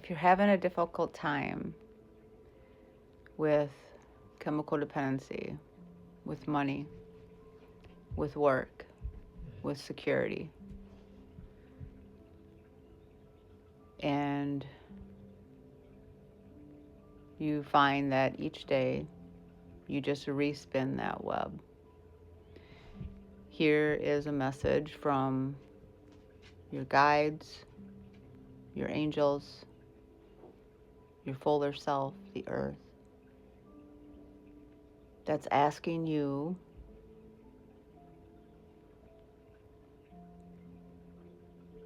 if you're having a difficult time with chemical dependency, with money, with work, with security, and you find that each day you just respin that web. Here is a message from your guides, your angels, your fuller self, the earth, that's asking you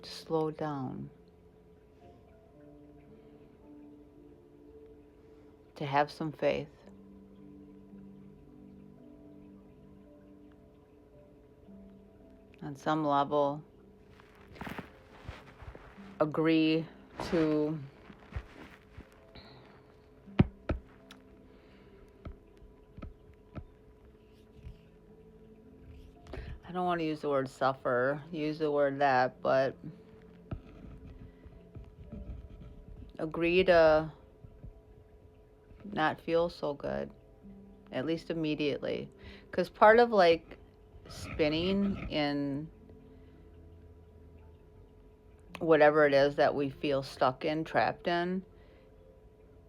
to slow down, to have some faith. On some level, agree to I don't want to use the word suffer, use the word that, but agree to not feel so good, at least immediately. Because part of like spinning in whatever it is that we feel stuck in, trapped in,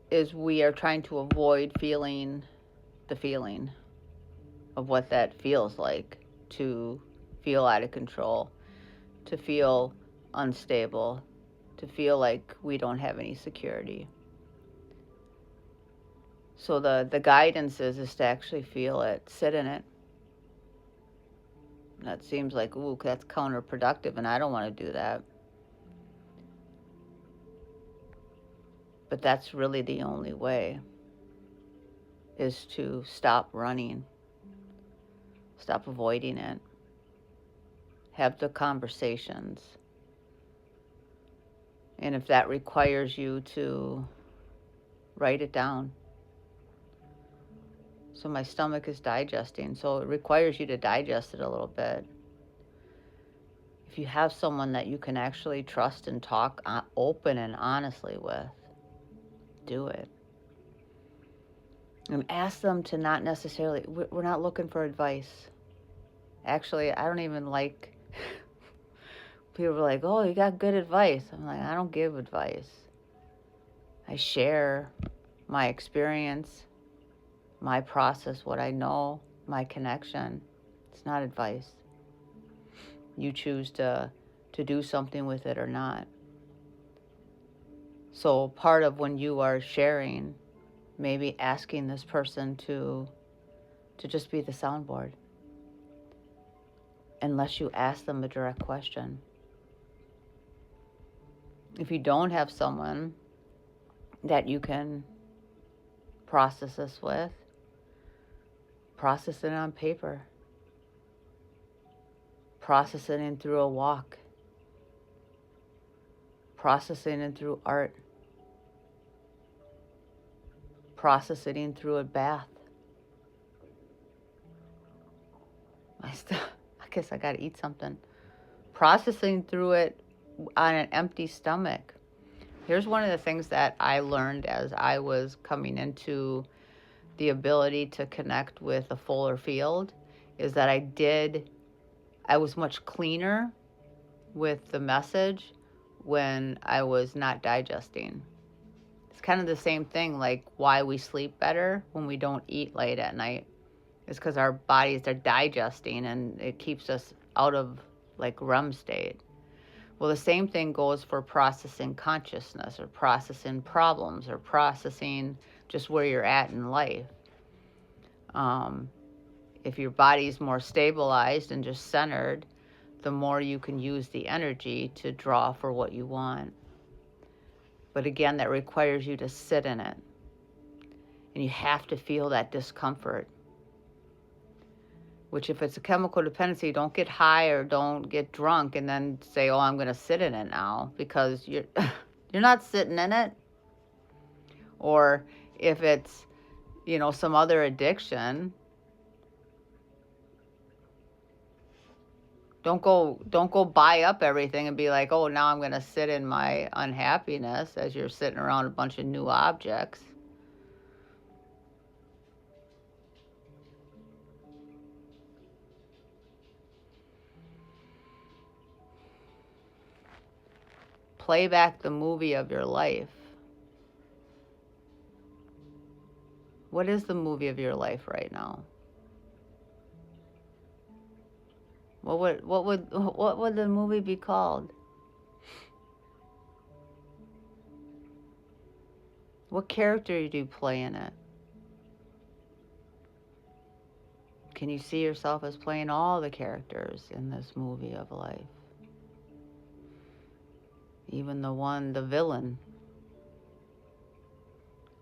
is we are trying to avoid feeling the feeling of what that feels like, to feel out of control, to feel unstable, to feel like we don't have any security. So the guidance is to actually feel it, sit in it. That seems like, ooh, that's counterproductive, and I don't want to do that. But that's really the only way, is to stop running, stop avoiding it, have the conversations. And if that requires you to write it down. So my stomach is digesting, so it requires you to digest it a little bit. If you have someone that you can actually trust and talk open and honestly with, do it. And ask them to not necessarily, we're not looking for advice. Actually, I don't even like, people are like, oh, you got good advice. I'm like, I don't give advice. I share my experience, my process, what I know, my connection. It's not advice. You choose to do something with it or not. So part of when you are sharing, maybe asking this person to just be the soundboard, unless you ask them a direct question. If you don't have someone that you can process this with, process it on paper. Process it in through a walk. Process it in through art. Process it in through a bath. I guess I gotta eat something. Processing through it on an empty stomach. Here's one of the things that I learned as I was coming into the ability to connect with a fuller field, is that I was much cleaner with the message when I was not digesting. It's kind of the same thing, like why we sleep better when we don't eat late at night. It's because our bodies are digesting and it keeps us out of like REM state. Well, the same thing goes for processing consciousness or processing problems or processing just where you're at in life. If your body's more stabilized and just centered, the more you can use the energy to draw for what you want. But again, that requires you to sit in it. And you have to feel that discomfort. Which if it's a chemical dependency, don't get high or don't get drunk and then say, oh, I'm going to sit in it now, because you're not sitting in it. Or if it's, some other addiction, Don't go buy up everything and be like, oh, now I'm going to sit in my unhappiness as you're sitting around a bunch of new objects. Play back the movie of your life. What is the movie of your life right now? What would the movie be called? What character do you play in it? Can you see yourself as playing all the characters in this movie of life? Even the villain,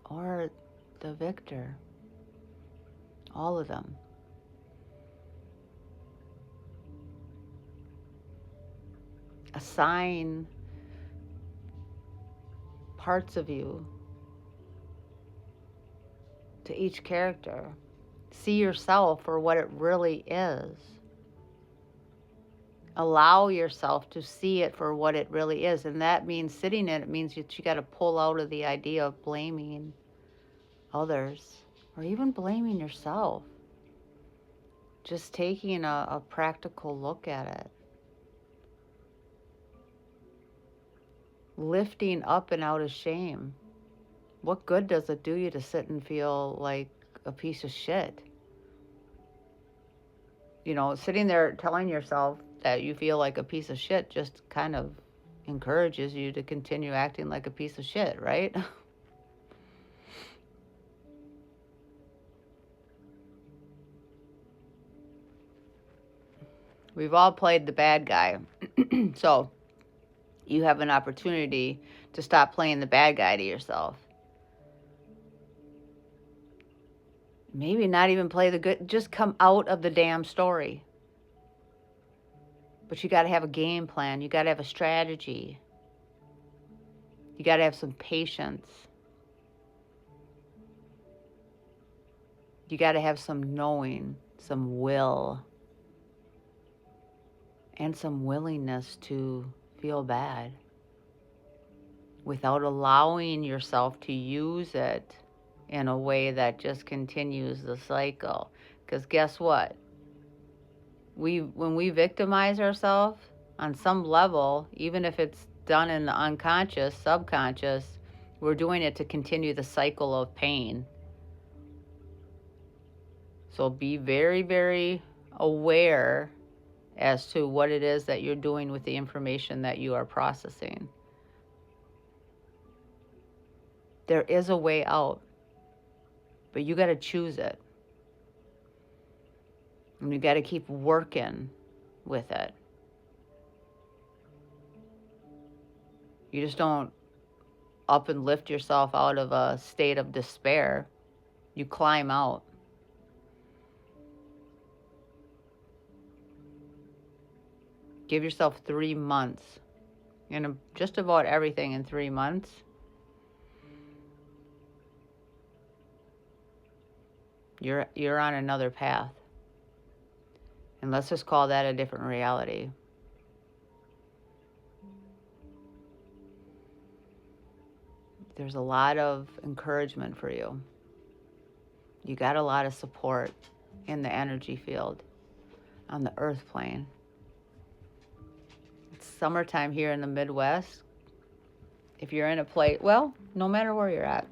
or the victor, all of them. Assign parts of you to each character. See yourself for what it really is. Allow yourself to see it for what it really is. And that means sitting in it means that you got to pull out of the idea of blaming others or even blaming yourself. Just taking a practical look at it. Lifting up and out of shame. What good does it do you to sit and feel like a piece of shit? You know, sitting there telling yourself that you feel like a piece of shit just kind of encourages you to continue acting like a piece of shit, right? We've all played the bad guy. So you have an opportunity to stop playing the bad guy to yourself. Maybe not even play the good, just come out of the damn story. But you got to have a game plan. You got to have a strategy. You got to have some patience. You got to have some knowing, some will, and some willingness to feel bad without allowing yourself to use it in a way that just continues the cycle. Because guess what? When we victimize ourselves on some level, even if it's done in the unconscious, subconscious, we're doing it to continue the cycle of pain. So be very, very aware as to what it is that you're doing with the information that you are processing. There is a way out, but you got to choose it. And you got to keep working with it. You just don't up and lift yourself out of a state of despair. You climb out. Give yourself 3 months. And just about everything in 3 months. You're on another path. And let's just call that a different reality. There's a lot of encouragement for you. You got a lot of support in the energy field, on the earth plane. It's summertime here in the Midwest. If you're in a place, well, no matter where you're at,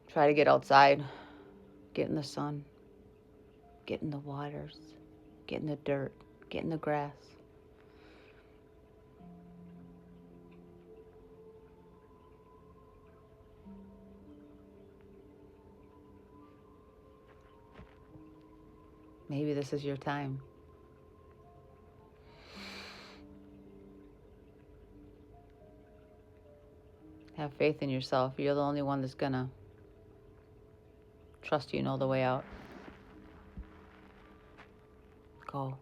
try to get outside, get in the sun, get in the waters, get in the dirt, get in the grass. Maybe this is your time. Have faith in yourself. You're the only one that's gonna trust you know the way out. Go.